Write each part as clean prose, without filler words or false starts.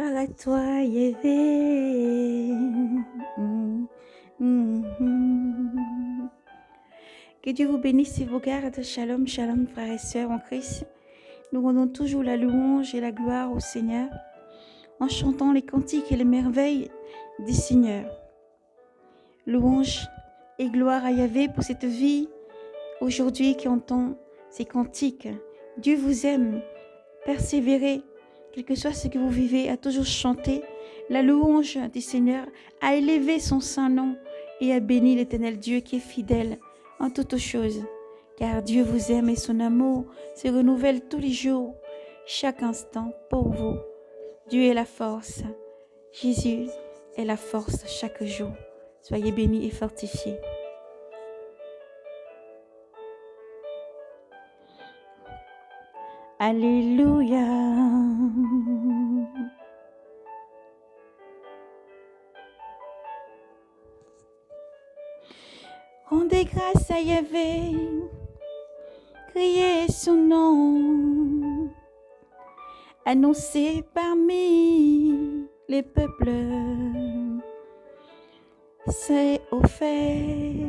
Gloire à toi, Yahvé. Mm, mm. Que Dieu vous bénisse et vous garde. Shalom, shalom, frères et sœurs en Christ. Nous rendons toujours la louange et la gloire au Seigneur en chantant les cantiques et les merveilles du Seigneur. Louange et gloire à Yahvé pour cette vie aujourd'hui qui entend ces cantiques. Dieu vous aime. Persévérez, quel que soit ce que vous vivez, à toujours chanter la louange du Seigneur, à élever son saint nom et à bénir l'Éternel Dieu qui est fidèle en toutes choses. Car Dieu vous aime et son amour se renouvelle tous les jours, chaque instant pour vous. Dieu est la force. Jésus est la force chaque jour. Soyez bénis et fortifiés. Alléluia. Rendez grâce à Yahvé, criez son nom, annoncez parmi les peuples, c'est au fait,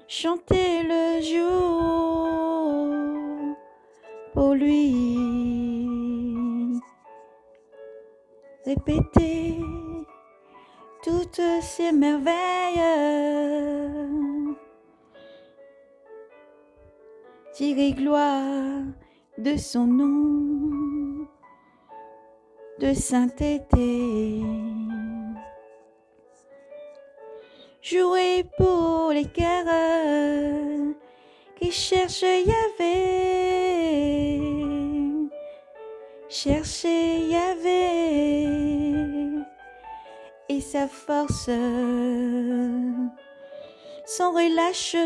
chantez le jour pour lui, répétez toutes ces merveilles, tirez gloire de son nom de sainteté. Jouez pour les cœurs qui cherchent Yahvé. Cherchez Yahvé et sa force sans relâche.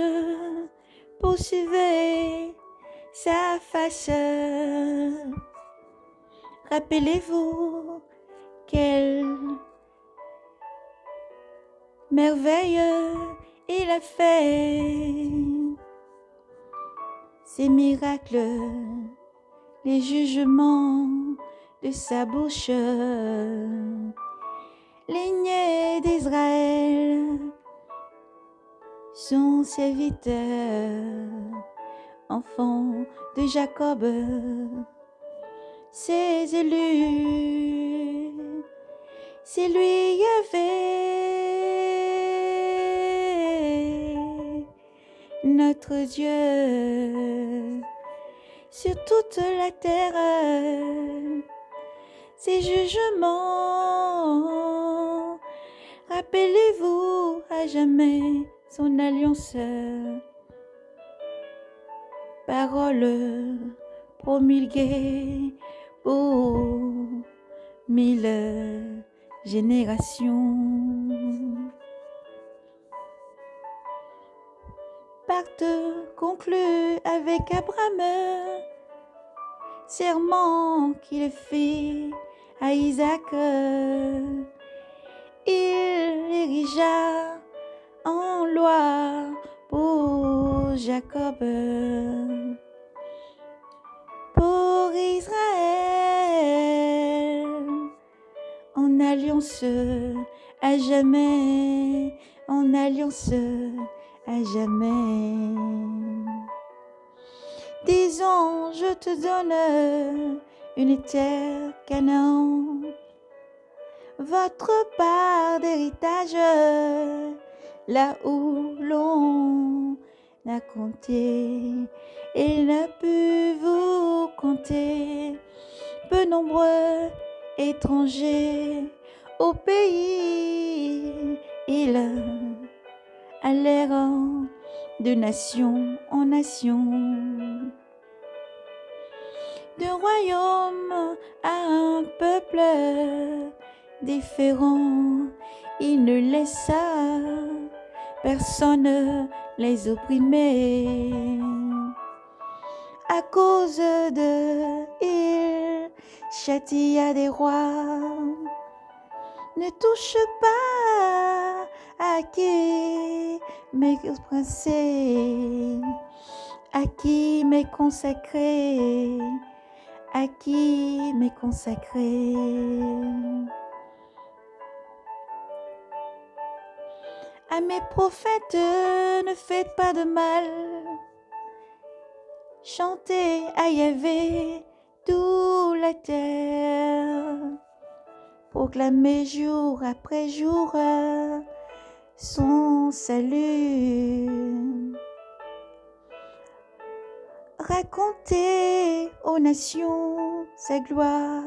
Poursuivez sa face. Rappelez-vous quelle merveille il a fait. Ces miracles, les jugements de sa bouche. Lignée d'Israël, son serviteur, enfant de Jacob, ses élus, c'est lui Yahvé, notre Dieu, sur toute la terre, ses jugements, rappelez-vous à jamais son alliance, parole promulguée pour 1000 générations. Pacte conclu avec Abraham, serment qu'il fit à Isaac, il érigea en loi pour Jacob, pour Israël, en alliance à jamais, en alliance à jamais. Disons, je te donne une terre Canaan, votre part d'héritage, là où l'on n'a compté et n'a pu vous compter, peu nombreux étrangers au pays, ils allèrent de nation en nation, d'un royaume à un peuple différent, il ne laissa personne les opprimer. À cause de il châtia des rois. Ne touche pas à qui m'est princier, à qui m'est consacré, à qui m'est consacré. À mes prophètes, ne faites pas de mal. Chantez à Yahvé toute la terre. Proclamez jour après jour son salut. Racontez aux nations sa gloire.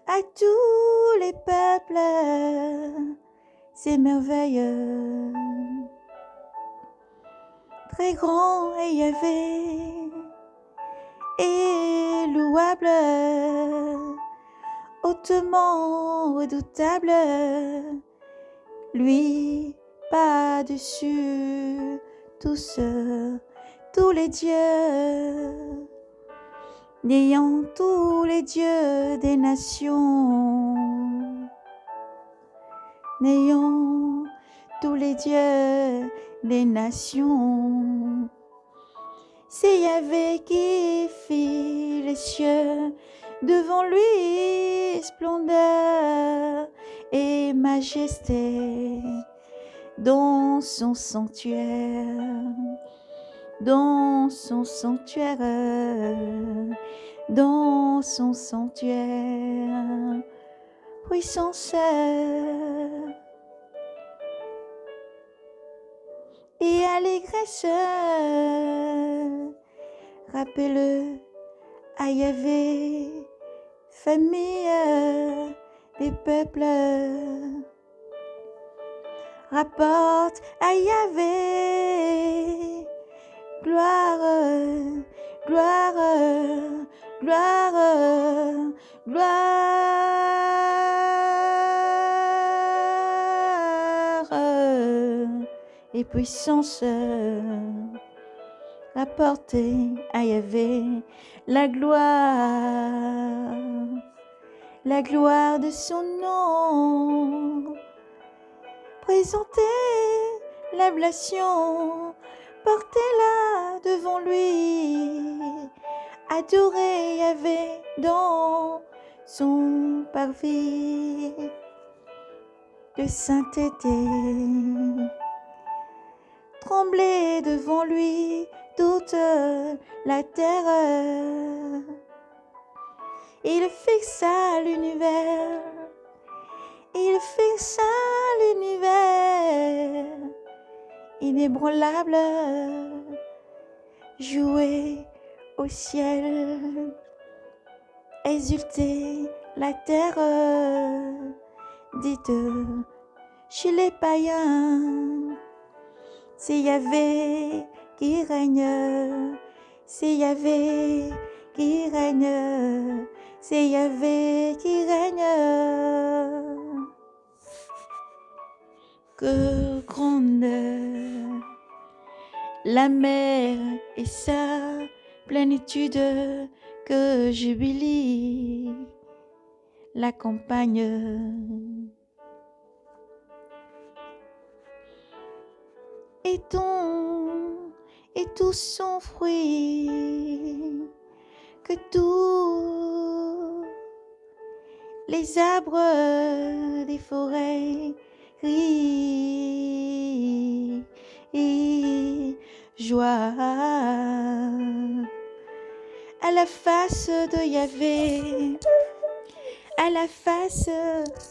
À tous les peuples ses merveilles. Très grand est Yahvé et louable, hautement redoutable, lui par-dessus tous les dieux, n'ayant tous les dieux des nations, n'ayant tous les dieux des nations. C'est Yahvé qui fit les cieux, devant lui splendeur et majesté, dans son sanctuaire, dans son sanctuaire, dans son sanctuaire, puissance et allégresse. Rappelle à Yahvé, famille des peuples. Rapporte à Yahvé, gloire, gloire, gloire, gloire et puissance. Rapportez à Yahvé la gloire de son nom. Présentez l'ablation, portez-la devant lui. Adorez Yahvé dans son parvis de sainteté. Tremblez devant lui toute la terre. Il fixa l'univers, il fixa l'univers, inébranlable, jouez au ciel, exultez la terre, dites chez les païens, c'est Yahvé qui règne, c'est Yahvé qui règne, c'est Yahvé qui règne. Que grande la mer et sa plénitude, que jubilie la campagne. Et tout son fruit, que tous les arbres des forêts crient joie à la face de Yahvé, à la face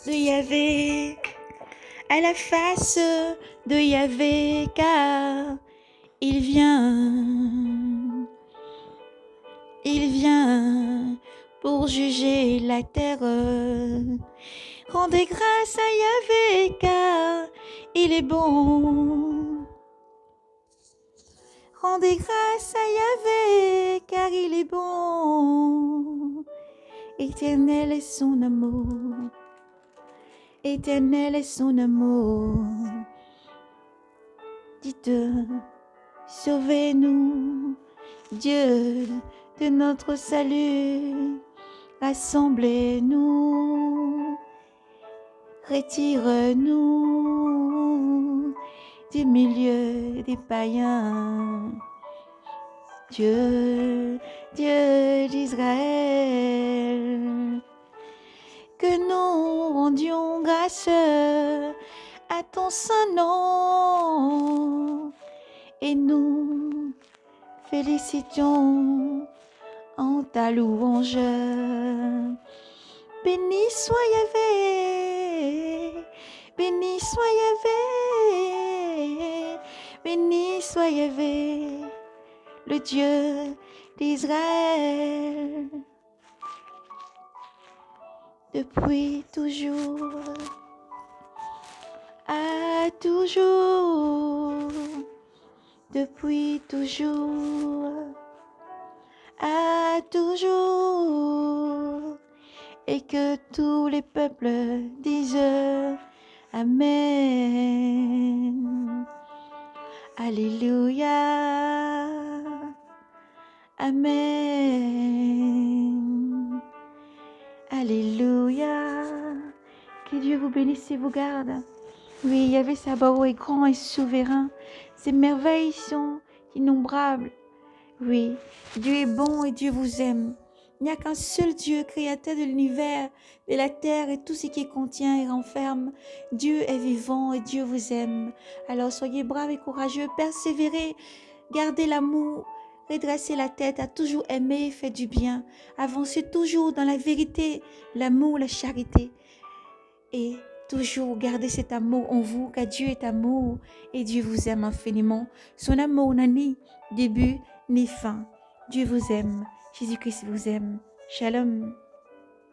de Yahvé, à la face de Yahvé, car il vient pour juger la terre. Rendez grâce à Yahvé, car il est bon. Rendez grâce à Yahvé, car il est bon. Éternel est son amour, éternel est son amour. Dites, sauvez-nous, Dieu de notre salut. Rassemblez-nous, retire-nous du milieu des païens. Dieu, Dieu d'Israël, que nous rendions grâce à ton saint nom et nous félicitions en ta louange. Béni soit Yahvé, béni soit Yahvé, béni soit Yahvé, le Dieu d'Israël. Depuis toujours, à toujours, depuis toujours, à toujours, et que tous les peuples disent Amen. Alléluia. Amen. Alléluia. Que Dieu vous bénisse et vous garde. Oui, Yahvé Sabaoth est grand et souverain. Ses merveilles sont innombrables. Oui, Dieu est bon et Dieu vous aime. Il n'y a qu'un seul Dieu, créateur de l'univers, de la terre et tout ce qui contient et renferme. Dieu est vivant et Dieu vous aime. Alors soyez braves et courageux, persévérez, gardez l'amour, redressez la tête, à toujours aimer et faire du bien. Avancez toujours dans la vérité, l'amour, la charité. Et toujours gardez cet amour en vous, car Dieu est amour et Dieu vous aime infiniment. Son amour n'a ni début ni fin. Dieu vous aime. Jésus-Christ vous aime. Shalom.